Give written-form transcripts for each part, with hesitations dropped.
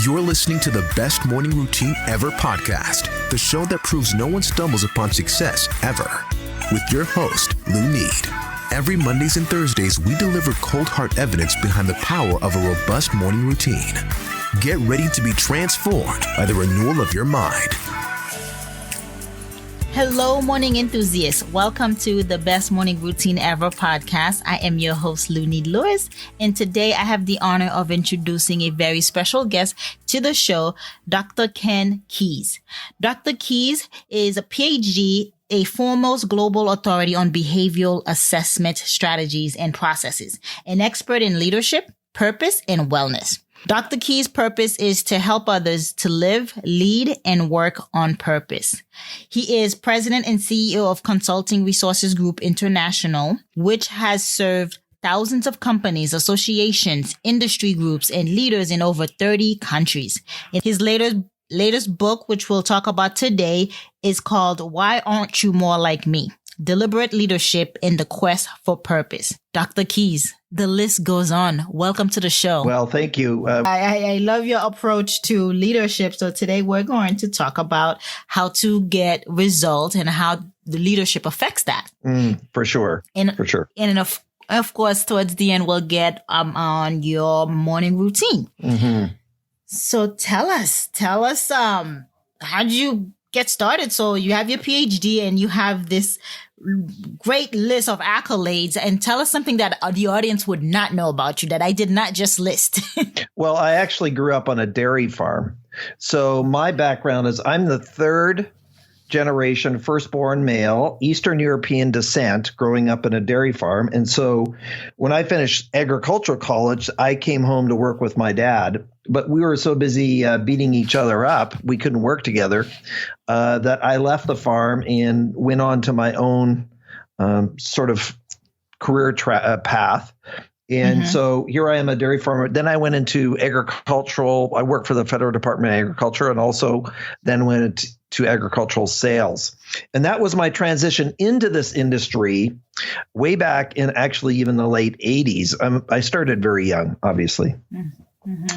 You're listening to the Best Morning Routine Ever podcast, the show that proves no one stumbles upon success ever. With your host, Lou Need. Every Mondays and Thursdays, we deliver cold hard evidence behind the power of a robust morning routine. Get ready to be transformed by the renewal of your mind. Hello, morning enthusiasts. Welcome to the Best Morning Routine Ever podcast. I am your host, Lou Need Lewis, and today I have the honor of introducing a very special guest to the show, Dr. Keis. Dr. Keis is a Ph.D., a foremost global authority on behavioral assessment strategies and processes, an expert in leadership, purpose, and wellness. Dr. Keis' purpose is to help others to live, lead, and work on purpose. He is president and CEO of Consulting Resources Group International, which has served thousands of companies, associations, industry groups, and leaders in over 30 countries. His latest book, which we'll talk about today, is called Why Aren't You More Like Me? Deliberate Leadership in the Quest for Purpose. Dr. Keis, the list goes on. Welcome to the show. Well, thank you. I love your approach to leadership. So today we're going to talk about how to get results and how the leadership affects that. For sure. And of course, towards the end, we'll get on your morning routine. Mm-hmm. So tell us, how did you get started? So you have your PhD and you have this great list of accolades, and tell us something that the audience would not know about you that I did not just list. Well, I actually grew up on a dairy farm. So my background is I'm the third generation firstborn male, Eastern European descent, growing up in a dairy farm. And so when I finished agricultural college, I came home to work with my dad. But we were so busy beating each other up, we couldn't work together, that I left the farm and went on to my own sort of career path. And so here I am, a dairy farmer. Then I went into agricultural. I worked for the Federal Department of Agriculture and also then went to agricultural sales. And that was my transition into this industry way back in actually even the late 80s. I started very young, obviously.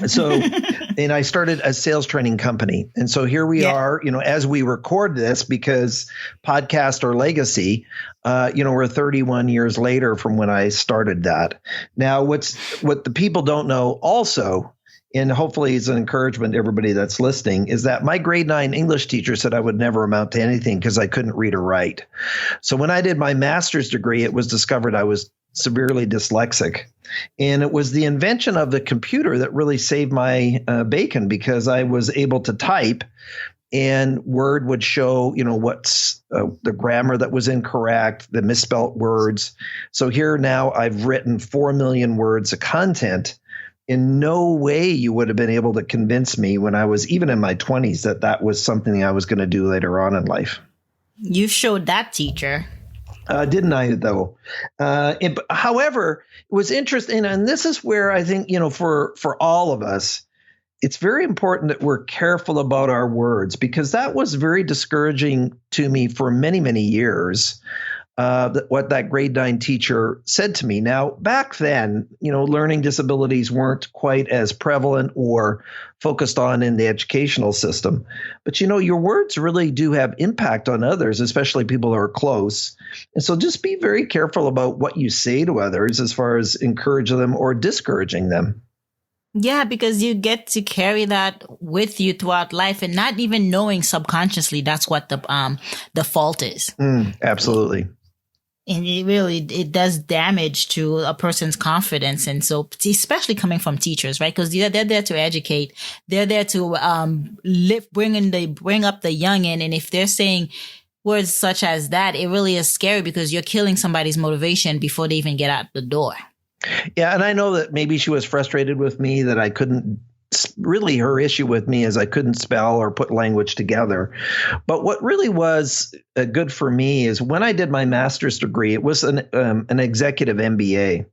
So, and I started a sales training company. And so here we are, as we record this, because podcast or legacy, we're 31 years later from when I started that. Now, what the people don't know also, and hopefully it's an encouragement to everybody that's listening, is that my grade 9 English teacher said I would never amount to anything because I couldn't read or write. So when I did my master's degree, it was discovered I was severely dyslexic. And it was the invention of the computer that really saved my bacon, because I was able to type and Word would show, what's the grammar that was incorrect, the misspelt words. So here now I've written 4 million words of content. In no way you would have been able to convince me when I was even in my 20s that was something I was going to do later on in life. You showed that teacher. Didn't I, though? However, it was interesting. And this is where I think, for all of us, it's very important that we're careful about our words, because that was very discouraging to me for many, many years. What that grade 9 teacher said to me. Now, back then, learning disabilities weren't quite as prevalent or focused on in the educational system. But, your words really do have impact on others, especially people who are close. And so just be very careful about what you say to others as far as encouraging them or discouraging them. Yeah, because you get to carry that with you throughout life and not even knowing subconsciously that's what the fault is. Absolutely. And it does damage to a person's confidence. And so, especially coming from teachers, right? Because they're there to educate. They're there to bring up the youngin'. And if they're saying words such as that, it really is scary, because you're killing somebody's motivation before they even get out the door. Yeah. And I know that maybe she was frustrated with me that I couldn't. Really, her issue with me is I couldn't spell or put language together. But what really was good for me is when I did my master's degree, it was an executive MBA.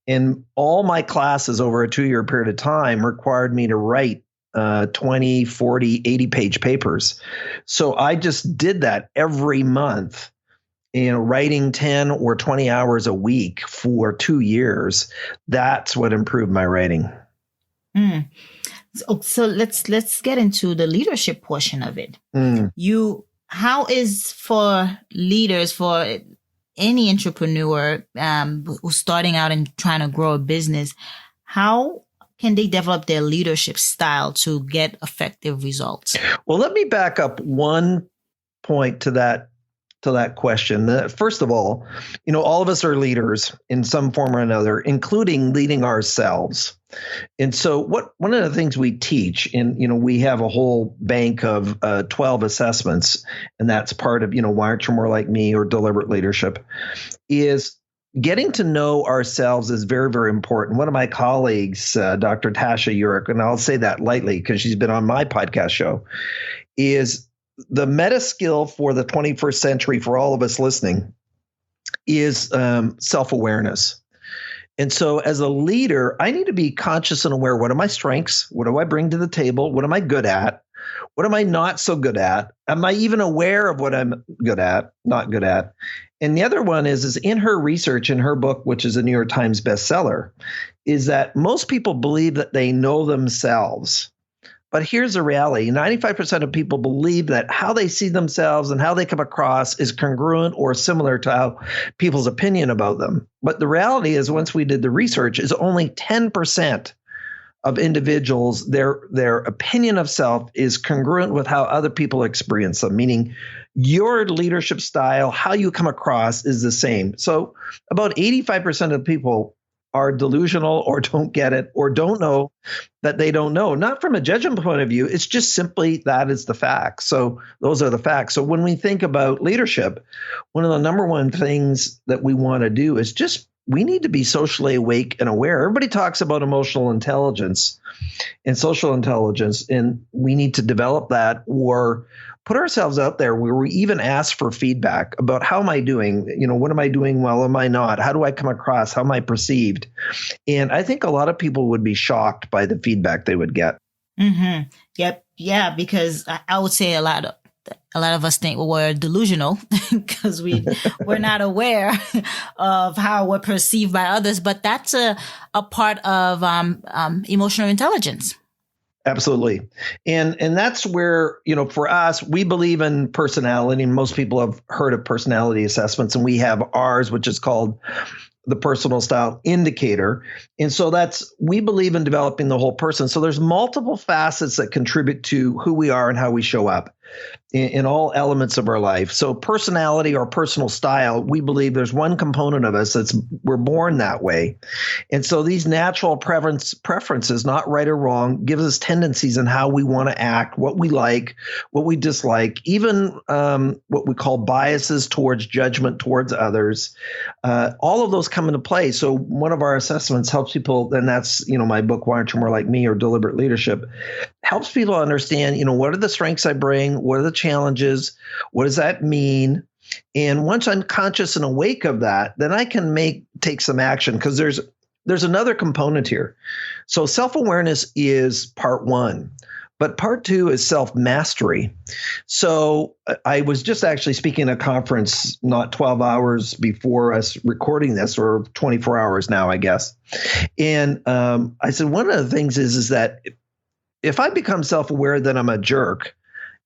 And all my classes over a 2-year period of time required me to write 20, 40, 80-page papers. So I just did that every month. Writing 10 or 20 hours a week for 2 years, that's what improved my writing. So let's get into the leadership portion of it. How is for leaders, for any entrepreneur who's starting out and trying to grow a business, how can they develop their leadership style to get effective results? Well, let me back up one point to that question. First of all, all of us are leaders in some form or another, including leading ourselves. And so one of the things we teach, and we have a whole bank of 12 assessments, and that's part of Why Aren't You More Like Me or Deliberate Leadership, is getting to know ourselves is very, very important. One of my colleagues, Dr. Tasha Urich, and I'll say that lightly because she's been on my podcast show, is the meta skill for the 21st century for all of us listening is self-awareness. And so as a leader, I need to be conscious and aware. What are my strengths? What do I bring to the table? What am I good at? What am I not so good at? Am I even aware of what I'm good at, not good at? And the other one is in her research, in her book, which is a New York Times bestseller, is that most people believe that they know themselves. But here's the reality. 95% of people believe that how they see themselves and how they come across is congruent or similar to how people's opinion about them. But the reality is, once we did the research, is only 10% of individuals, their opinion of self is congruent with how other people experience them, meaning your leadership style, how you come across is the same. So about 85% of people are delusional or don't get it or don't know that they don't know. Not from a judgment point of view. It's just simply that is the facts. So those are the facts. So when we think about leadership, one of the number one things that we want to do is we need to be socially awake and aware. Everybody talks about emotional intelligence and social intelligence, and we need to develop that or put ourselves out there where we even ask for feedback about how am I doing? What am I doing well? Am I not? How do I come across? How am I perceived? And I think a lot of people would be shocked by the feedback they would get. Mm-hmm. Yep. Yeah, because I would say a lot of us think we're delusional because we're not aware of how we're perceived by others, but that's a part of emotional intelligence. Absolutely. And that's where, for us, we believe in personality, and most people have heard of personality assessments, and we have ours, which is called the personal style indicator. And so we believe in developing the whole person. So there's multiple facets that contribute to who we are and how we show up in all elements of our life. So personality or personal style, we believe there's one component of us we're born that way. And so these natural preferences, not right or wrong, gives us tendencies in how we want to act, what we like, what we dislike, even what we call biases towards judgment towards others. All of those come into play. So one of our assessments helps people, and that's, my book, Why Aren't You More Like Me or Deliberate Leadership, helps people understand, what are the strengths I bring? What are the challenges? What does that mean? And once I'm conscious and awake of that, then I can take some action, because there's another component here. So self-awareness is part one, but part two is self-mastery. So I was just actually speaking at a conference not 12 hours before us recording this, or 24 hours now, I guess. And I said, one of the things is that if I become self-aware that I'm a jerk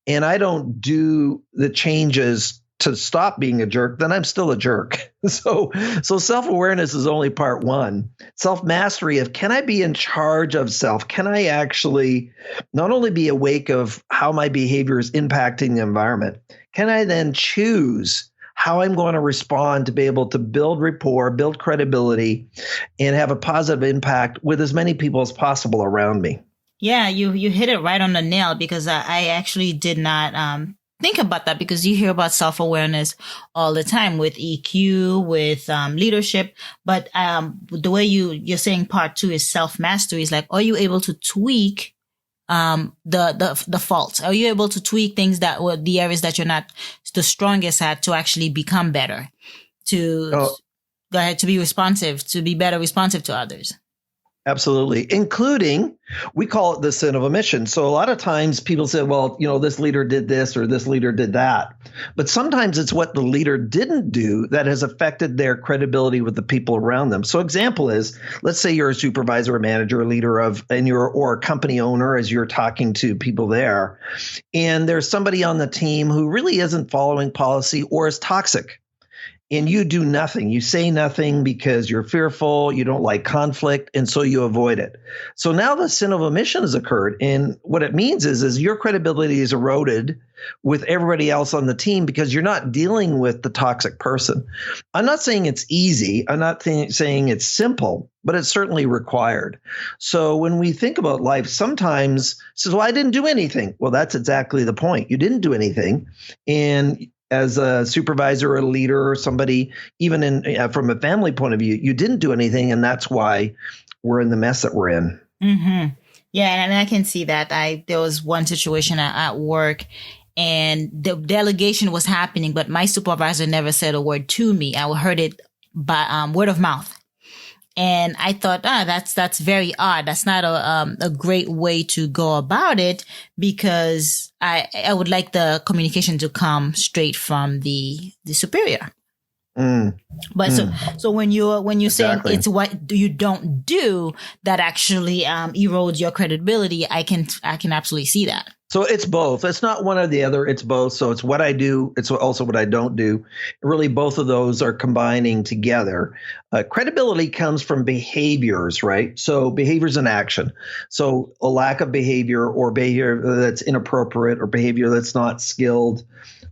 and I don't do the changes to stop being a jerk, then I'm still a jerk. So self-awareness is only part one. Self-mastery of, can I be in charge of self? Can I actually not only be awake of how my behavior is impacting the environment, can I then choose how I'm going to respond to be able to build rapport, build credibility, and have a positive impact with as many people as possible around me? Yeah, you hit it right on the nail, because I actually did not think about that, because you hear about self-awareness all the time with EQ, with leadership. But the way you're saying part two is self-mastery is like, are you able to tweak the faults? Are you able to tweak things that were the areas that you're not the strongest at to actually become better, to be better responsive to others? Absolutely. Including, we call it the sin of omission. So a lot of times people say, well, this leader did this or this leader did that. But sometimes it's what the leader didn't do that has affected their credibility with the people around them. So example is, let's say you're a supervisor, a manager, a leader or a company owner as you're talking to people there. And there's somebody on the team who really isn't following policy or is toxic. And you do nothing. You say nothing because you're fearful, you don't like conflict, and so you avoid it. So now the sin of omission has occurred. And what it means is your credibility is eroded with everybody else on the team because you're not dealing with the toxic person. I'm not saying it's easy. I'm not saying it's simple, but it's certainly required. So when we think about life, sometimes says, well, I didn't do anything. Well, that's exactly the point. You didn't do anything. And as a supervisor or a leader or somebody, even from a family point of view, you didn't do anything. And that's why we're in the mess that we're in. Mm-hmm. Yeah. And I can see that. There was one situation at work and the delegation was happening, but my supervisor never said a word to me. I heard it by word of mouth. And I thought, that's very odd. That's not a great way to go about it because I would like the communication to come straight from the superior. But so when you're Exactly. saying it's what you don't do that actually erodes your credibility, I can absolutely see that. So it's both. It's not one or the other. It's both. So it's what I do. It's also what I don't do. Really, both of those are combining together. Credibility comes from behaviors, right? So behaviors in action. So a lack of behavior or behavior that's inappropriate or behavior that's not skilled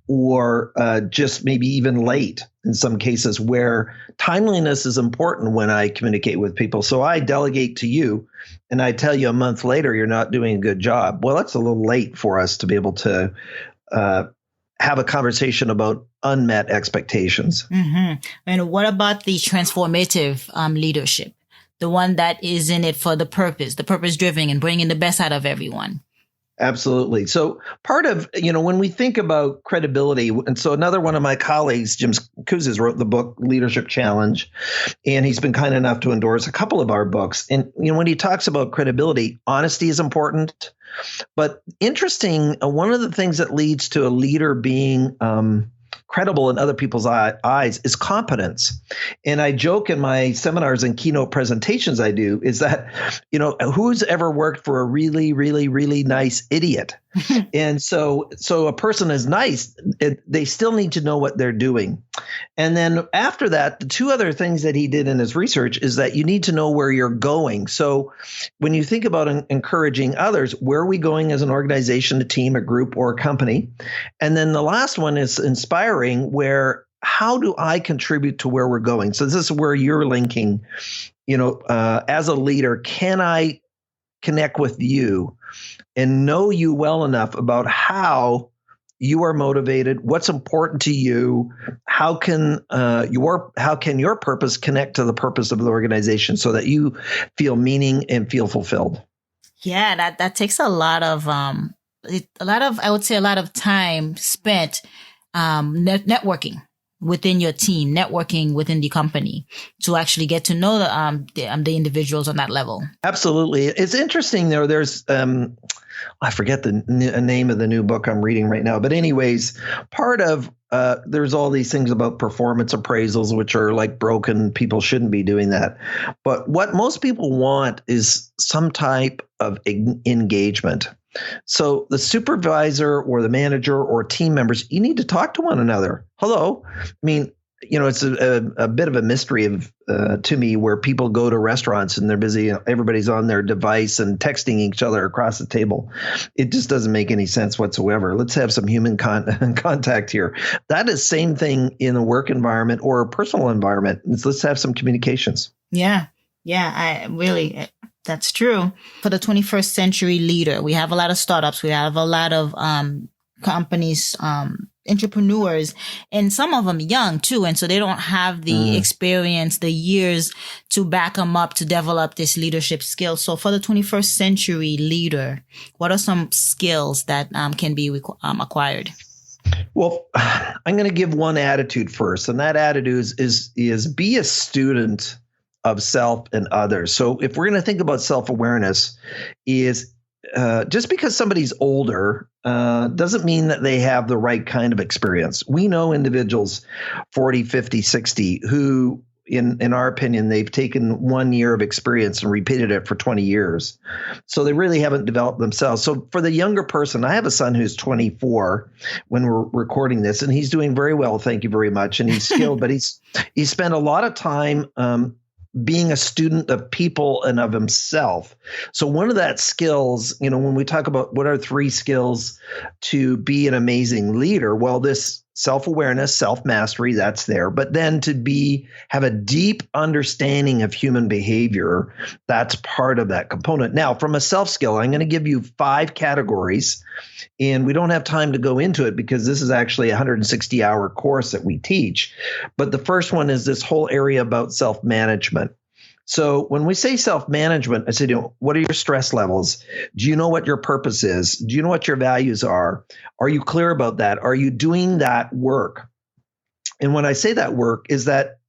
or just maybe even late in some cases where timeliness is important when I communicate with people. So I delegate to you and I tell you a month later you're not doing a good job. Well, that's a little late for us to be able to have a conversation about unmet expectations. Mm-hmm. And what about the transformative leadership? The one that is in it for the purpose driven and bringing the best out of everyone. Absolutely. So part of, when we think about credibility, and so another one of my colleagues, Jim Keis, wrote the book Leadership Challenge, and he's been kind enough to endorse a couple of our books. And, when he talks about credibility, honesty is important. But interesting, one of the things that leads to a leader being credible in other people's eyes is competence. And I joke in my seminars and keynote presentations I do is that, who's ever worked for a really, really, really nice idiot? And so a person is nice, they still need to know what they're doing. And then after that, the two other things that he did in his research is that you need to know where you're going. So when you think about encouraging others, where are we going as an organization, a team, a group, or a company? And then the last one is inspiring, where how do I contribute to where we're going? So this is where you're linking, as a leader, can I connect with you and know you well enough about how you are motivated, what's important to you, how can your purpose connect to the purpose of the organization so that you feel meaning and feel fulfilled? Yeah, that takes a lot of I would say a lot of time spent networking within your team, networking within the company to actually get to know the individuals on that level. Absolutely. It's interesting though. There's I forget the name of the new book I'm reading right now. But anyways, part of there's all these things about performance appraisals, which are like broken. People shouldn't be doing that. But what most people want is some type of engagement. So the supervisor or the manager or team members, you need to talk to one another. Hello. I mean, it's a bit of a mystery to me where people go to restaurants and they're busy. Everybody's on their device and texting each other across the table. It just doesn't make any sense whatsoever. Let's have some human contact here. That is same thing in a work environment or a personal environment. Let's have some communications. Yeah. That's true. For the 21st century leader, we have a lot of startups. We have a lot of companies, entrepreneurs, and some of them young too. And so they don't have the experience, the years to back them up to develop this leadership skill. So for the 21st century leader, what are some skills that can be acquired? Well, I'm going to give one attitude first. And that attitude is be a student of self and others. So if we're going to think about self-awareness, is just because somebody's older doesn't mean that they have the right kind of experience. We know individuals 40, 50, 60 who, in our opinion, they've taken 1 year of experience and repeated it for 20 years. So they really haven't developed themselves. So for the younger person, I have a son who's 24 when we're recording this, and he's doing very well. Thank you very much. And he's skilled, but he's spent a lot of time being a student of people and of himself. So one of that skills, when we talk about what are 3 skills to be an amazing leader, well, this self-awareness, self-mastery, that's there. But then to have a deep understanding of human behavior, that's part of that component. Now, from a self skill, I'm going to give you 5 categories, and we don't have time to go into it because this is actually a 160-hour course that we teach. But the first one is this whole area about self-management. So when we say self-management, I say, what are your stress levels? Do you know what your purpose is? Do you know what your values are? Are you clear about that? Are you doing that work? And when I say that work is that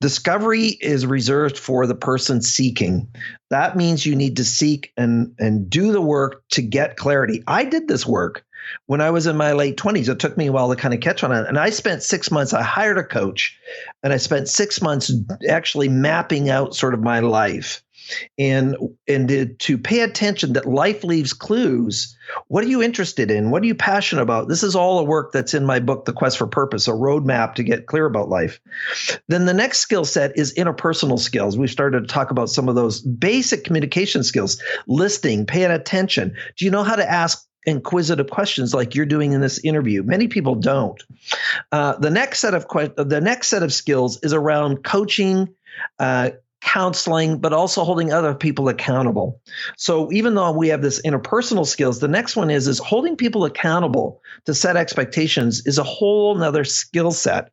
discovery is reserved for the person seeking. That means you need to seek and do the work to get clarity. I did this work when I was in my late 20s. It took me a while to kind of catch on it. And I spent 6 months, I hired a coach, and I spent 6 months actually mapping out sort of my life and to pay attention that life leaves clues. What are you interested in? What are you passionate about? This is all the work that's in my book, The Quest for Purpose, a roadmap to get clear about life. Then the next skill set is interpersonal skills. We've started to talk about some of those basic communication skills, listening, paying attention. Do you know how to ask inquisitive questions like you're doing in this interview? Many people don't. The next set of skills is around coaching, counseling, but also holding other people accountable. So even though we have this interpersonal skills, the next one is holding people accountable to set expectations is a whole nother skill set.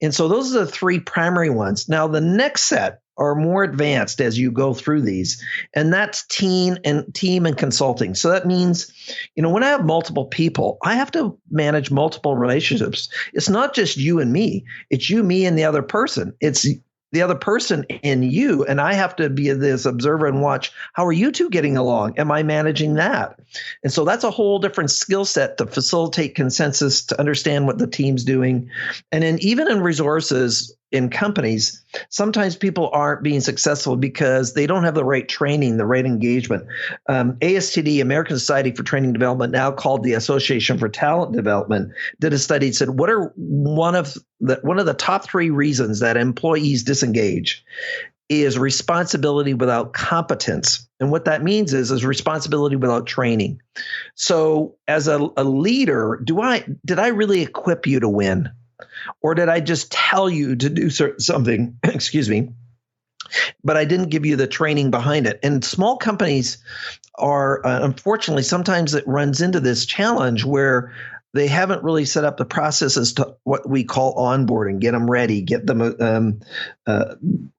And so those are the 3 primary ones. Now the next set are more advanced as you go through these, and that's team and consulting. So that means, when I have multiple people, I have to manage multiple relationships. It's not just you and me. It's you, me, and the other person. It's the other person and you, and I have to be this observer and watch, how are you two getting along? Am I managing that? And so that's a whole different skill set to facilitate consensus, to understand what the team's doing. And then even in resources in companies, sometimes people aren't being successful because they don't have the right training, the right engagement. ASTD, American Society for Training Development, now called the Association for Talent Development, did a study and said, what are one of the top 3 reasons that employees disengage is responsibility without competence. And what that means is responsibility without training. So as a leader, did I really equip you to win? Or did I just tell you to do something, excuse me, but I didn't give you the training behind it? And small companies are, unfortunately, sometimes it runs into this challenge where they haven't really set up the processes to what we call onboarding, get them ready, get them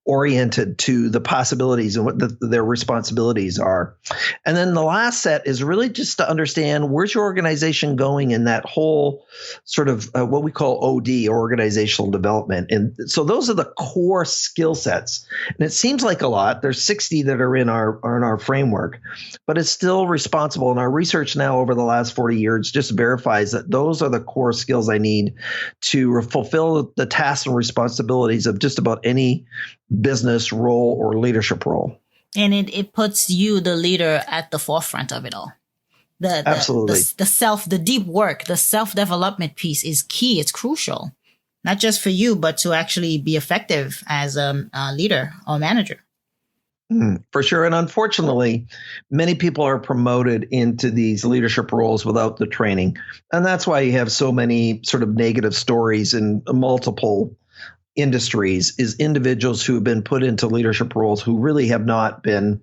oriented to the possibilities and what their responsibilities are. And then the last set is really just to understand where's your organization going in that whole sort of what we call OD, organizational development. And so those are the core skill sets. And it seems like a lot. There's 60 that are in our framework, but it's still responsible. And our research now over the last 40 years just verifies that those are the core skills I need to fulfill the tasks and responsibilities of just about any business role or leadership role. And it puts you, the leader, at the forefront of it all. Absolutely. The deep work, the self-development piece is key. It's crucial, not just for you, but to actually be effective as a leader or manager. For sure. And unfortunately, many people are promoted into these leadership roles without the training. And that's why you have so many sort of negative stories in multiple industries, is individuals who have been put into leadership roles who really have not been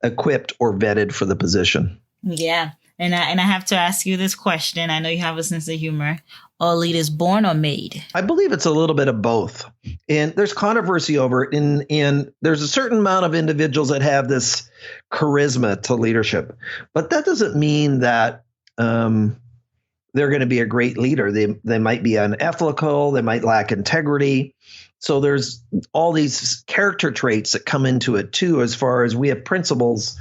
equipped or vetted for the position. Yeah. And I have to ask you this question. I know you have a sense of humor. Are leaders born or made? I believe it's a little bit of both. And there's controversy over it. And there's a certain amount of individuals that have this charisma to leadership. But that doesn't mean that they're going to be a great leader. They might be unethical. They might lack integrity. So there's all these character traits that come into it too, as far as we have principles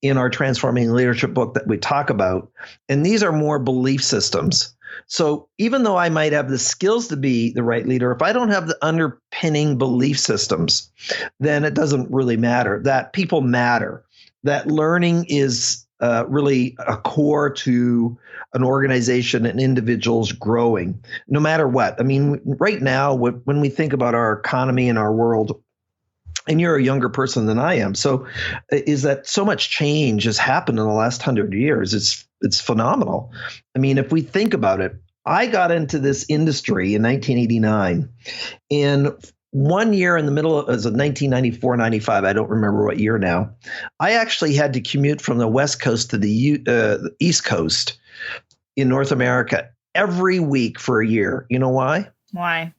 in our Transforming Leadership book that we talk about. And these are more belief systems. So even though I might have the skills to be the right leader, if I don't have the underpinning belief systems, then it doesn't really matter. That people matter, that learning is really a core to an organization and individuals growing, no matter what. I mean, right now, when we think about our economy and our world, and you're a younger person than I am, so is that so much change has happened in the last 100 years. It's phenomenal. I mean, if we think about it, I got into this industry in 1989, and 1 year in the middle of, it was 1994, 95, I don't remember what year now, I actually had to commute from the West Coast to the East Coast in North America every week for a year. You know why? Why?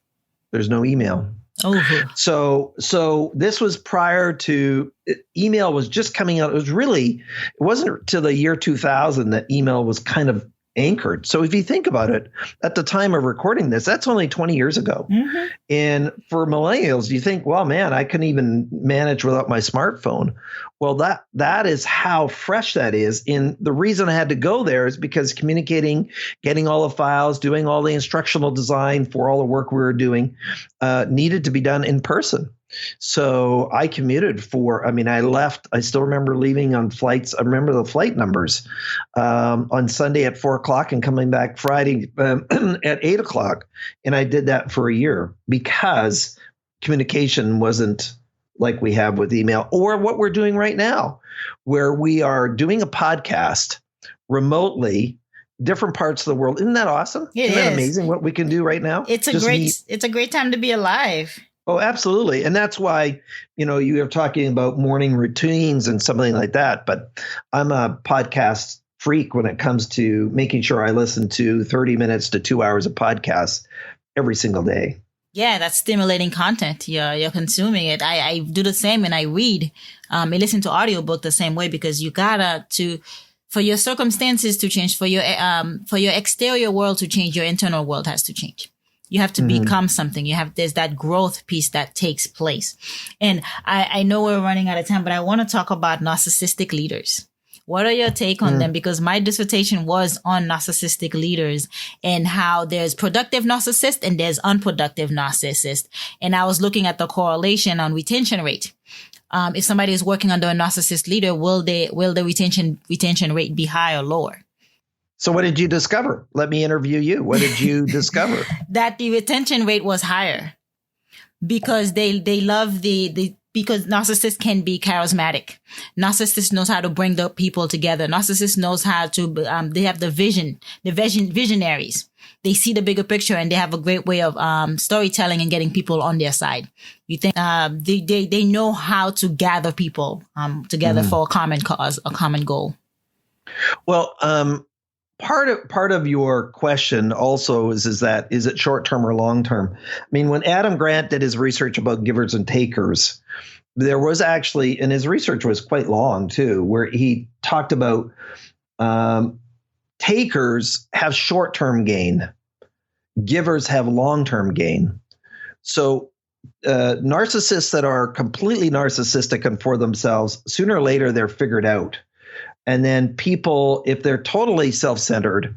There's no email. Oh. So this was prior to email was just coming out. It wasn't till the year 2000 that email was kind of anchored. So if you think about it, at the time of recording this, that's only 20 years ago. Mm-hmm. And for millennials, you think, well, man, I couldn't even manage without my smartphone. Well, that is how fresh that is. And the reason I had to go there is because communicating, getting all the files, doing all the instructional design for all the work we were doing needed to be done in person. So I commuted I left, I still remember leaving on flights. I remember the flight numbers on Sunday at 4:00 and coming back Friday at 8:00. And I did that for a year because communication wasn't like we have with email or what we're doing right now, where we are doing a podcast remotely, different parts of the world. Isn't that awesome? Isn't that amazing what we can do right now? It's a great time to be alive. Oh, absolutely. And that's why, you are talking about morning routines and something like that. But I'm a podcast freak when it comes to making sure I listen to 30 minutes to 2 hours of podcasts every single day. Yeah, that's stimulating content. You're consuming it. I do the same, and I read. I listen to audiobook the same way, because you gotta for your circumstances to change, for your exterior world to change, your internal world has to change. You have to become something. There's that growth piece that takes place. And I know we're running out of time, but I want to talk about narcissistic leaders. What are your take on them? Because my dissertation was on narcissistic leaders and how there's productive narcissists and there's unproductive narcissists. And I was looking at the correlation on retention rate. If somebody is working under a narcissist leader, will the retention rate be high or lower? So what did you discover? Let me interview you. What did you discover? That the retention rate was higher because they love because narcissists can be charismatic. Narcissist knows how to bring the people together. Narcissist knows how to, they have the visionaries. They see the bigger picture, and they have a great way of storytelling and getting people on their side. You think they know how to gather people together for a common cause, a common goal. Well, part of your question also is it short term or long term? I mean, when Adam Grant did his research about givers and takers, there was actually, and his research was quite long too, where he talked about takers have short term gain, givers have long term gain. So narcissists that are completely narcissistic and for themselves, sooner or later they're figured out. And then people, if they're totally self-centered,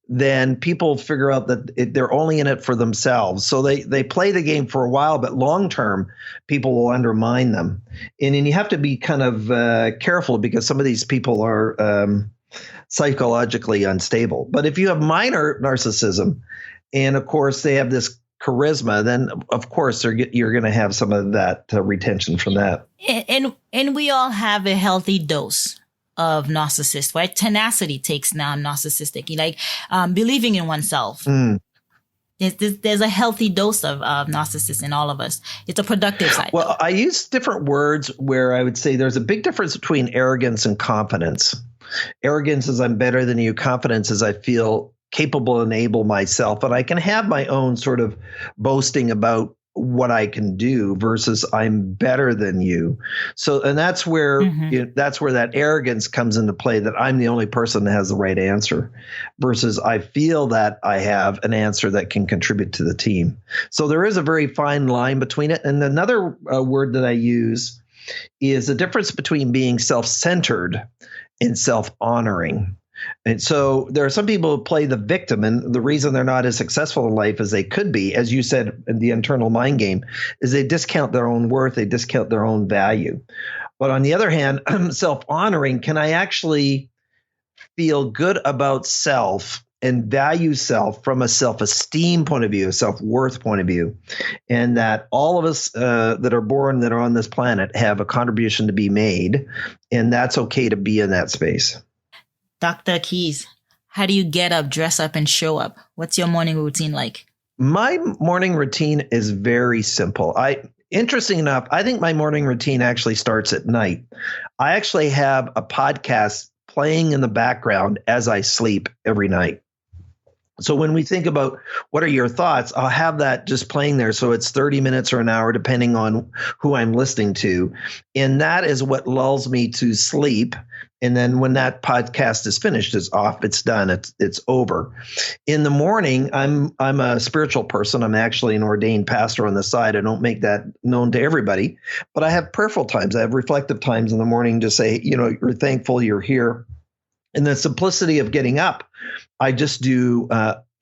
then people figure out that they're only in it for themselves. So they play the game for a while, but long-term, people will undermine them. And then you have to be kind of careful, because some of these people are psychologically unstable. But if you have minor narcissism, and of course they have this charisma, then of course you're going to have some of that retention from that. And we all have a healthy dose of narcissist, right? Tenacity takes now narcissistic, like believing in oneself. There's a healthy dose of narcissist in all of us. It's a productive side. Well, I use different words where I would say there's a big difference between arrogance and confidence. Arrogance is I'm better than you. Confidence is I feel capable and able myself, and I can have my own sort of boasting about what I can do versus I'm better than you. So, and that's where that's where that arrogance comes into play, that I'm the only person that has the right answer versus I feel that I have an answer that can contribute to the team. So there is a very fine line between it. And another word that I use is the difference between being self-centered and self-honoring. And so there are some people who play the victim, and the reason they're not as successful in life as they could be, as you said, in the internal mind game, is they discount their own worth, they discount their own value. But on the other hand, self-honoring, can I actually feel good about self and value self from a self-esteem point of view, a self-worth point of view, and that all of us that are born, that are on this planet, have a contribution to be made, and that's okay to be in that space. Dr. Keis, how do you get up, dress up, and show up? What's your morning routine like? My morning routine is very simple. Interesting enough, I think my morning routine actually starts at night. I actually have a podcast playing in the background as I sleep every night. So when we think about what are your thoughts, I'll have that just playing there. So it's 30 minutes or an hour, depending on who I'm listening to. And that is what lulls me to sleep. And then when that podcast is finished, it's off, it's done, it's over. In the morning, I'm a spiritual person. I'm actually an ordained pastor on the side. I don't make that known to everybody, but I have prayerful times. I have reflective times in the morning to say, you're thankful you're here. And the simplicity of getting up, I just do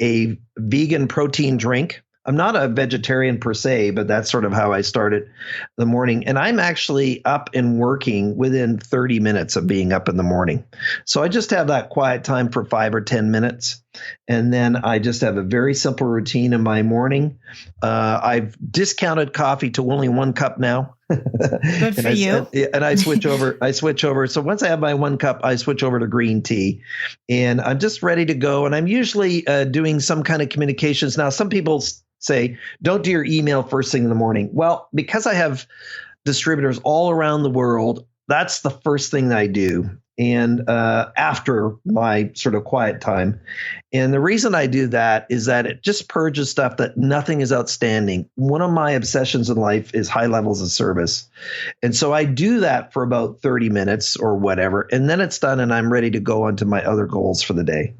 a vegan protein drink. I'm not a vegetarian per se, but that's sort of how I started the morning. And I'm actually up and working within 30 minutes of being up in the morning. So I just have that quiet time for 5 or 10 minutes. And then I just have a very simple routine in my morning. I've discounted coffee to only 1 cup now. Good for you. And I switch over. So once I have my 1 cup, I switch over to green tea, and I'm just ready to go. And I'm usually doing some kind of communications. Now, some people say, don't do your email first thing in the morning. Well, because I have distributors all around the world, that's the first thing that I do. And after my sort of quiet time. And the reason I do that is that it just purges stuff that nothing is outstanding. One of my obsessions in life is high levels of service. And so I do that for about 30 minutes or whatever. And then it's done and I'm ready to go on to my other goals for the day.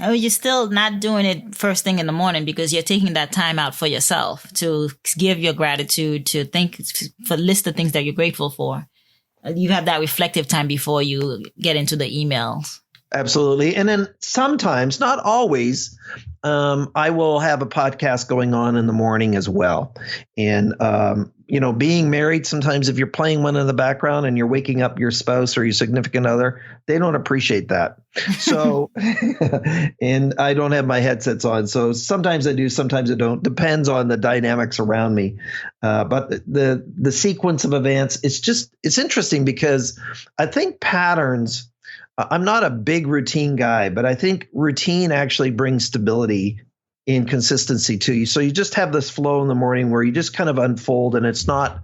Oh, you're still not doing it first thing in the morning because you're taking that time out for yourself to give your gratitude, to think, for list of things that you're grateful for. You have that reflective time before you get into the emails. Absolutely. And then sometimes, not always, I will have a podcast going on in the morning as well. And, being married, sometimes if you're playing one in the background and you're waking up your spouse or your significant other, they don't appreciate that. So, and I don't have my headsets on. So sometimes I do, sometimes I don't. Depends on the dynamics around me. But the sequence of events, it's interesting because I think patterns, I'm not a big routine guy, but I think routine actually brings stability and consistency to you. So you just have this flow in the morning where you just kind of unfold and it's not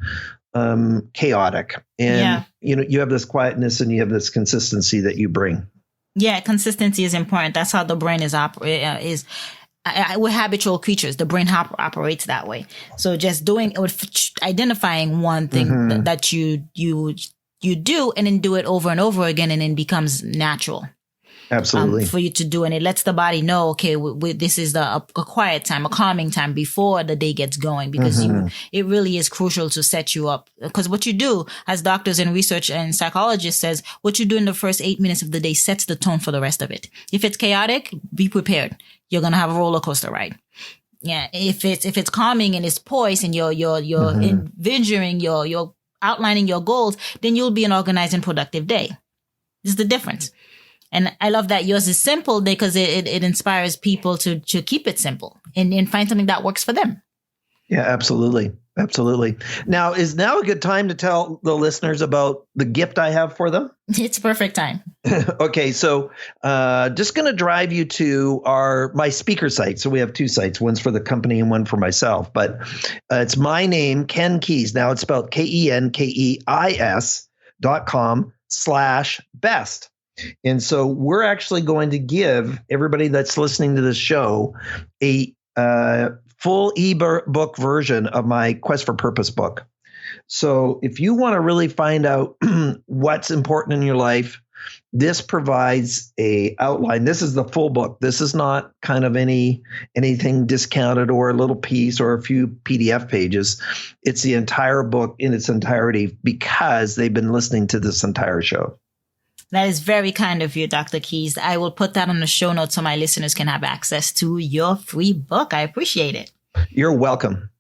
chaotic. And, you have this quietness and you have this consistency that you bring. Yeah, consistency is important. That's how the brain we're habitual creatures. The brain operates that way. So just identifying one thing that you do and then do it over and over again and it becomes natural. Absolutely. For you to do. And it lets the body know, okay, this is a quiet time, a calming time before the day gets going, because it really is crucial to set you up. Because what you do, as doctors and research and psychologists says, what you do in the first 8 minutes of the day sets the tone for the rest of it. If it's chaotic, be prepared. You're going to have a roller coaster ride. Yeah. If it's calming and it's poised and you're envisioning, you're outlining your goals, then you'll be an organized and productive day. This is the difference. And I love that yours is simple because it inspires people to keep it simple and find something that works for them. Yeah, absolutely. Absolutely. Now, is now a good time to tell the listeners about the gift I have for them? It's perfect time. Okay. So just going to drive you to my speaker site. So we have 2 sites. One's for the company and one for myself. But it's my name, Ken Keis. Now it's spelled KenKeis.com/best. And so we're actually going to give everybody that's listening to this show a full ebook version of my Quest for Purpose book. So if you want to really find out what's important in your life, this provides a outline. This is the full book. This is not kind of anything discounted or a little piece or a few PDF pages. It's the entire book in its entirety because they've been listening to this entire show. That is very kind of you, Dr. Keis. I will put that on the show notes so my listeners can have access to your free book. I appreciate it. You're welcome.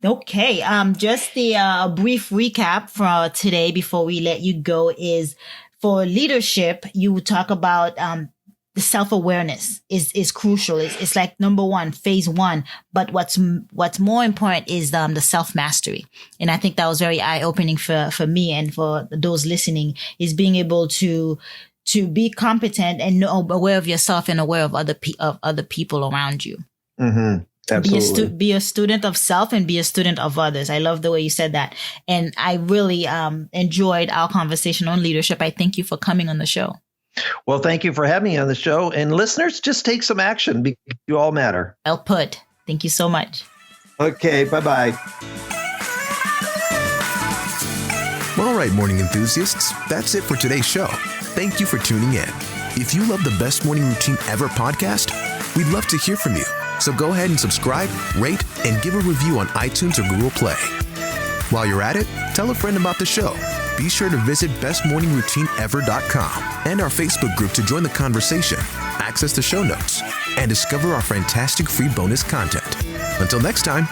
Okay. Just the brief recap for today before we let you go is for leadership, you talk about the self-awareness is crucial. It's like number one, phase one. But what's more important is the self-mastery. And I think that was very eye-opening for me and for those listening, is being able to be competent and aware of yourself and aware of other people around you. Mm-hmm. Absolutely. Be a student of self and be a student of others. I love the way you said that. And I really enjoyed our conversation on leadership. I thank you for coming on the show. Well, thank you for having me on the show. And listeners, just take some action because you all matter. Well put. Thank you so much. Okay, bye-bye. All right, morning enthusiasts, that's it for today's show. Thank you for tuning in. If you love the Best Morning Routine Ever podcast, we'd love to hear from you. So go ahead and subscribe, rate, and give a review on iTunes or Google Play. While you're at it, tell a friend about the show. Be sure to visit bestmorningroutineever.com and our Facebook group to join the conversation, access the show notes, and discover our fantastic free bonus content. Until next time,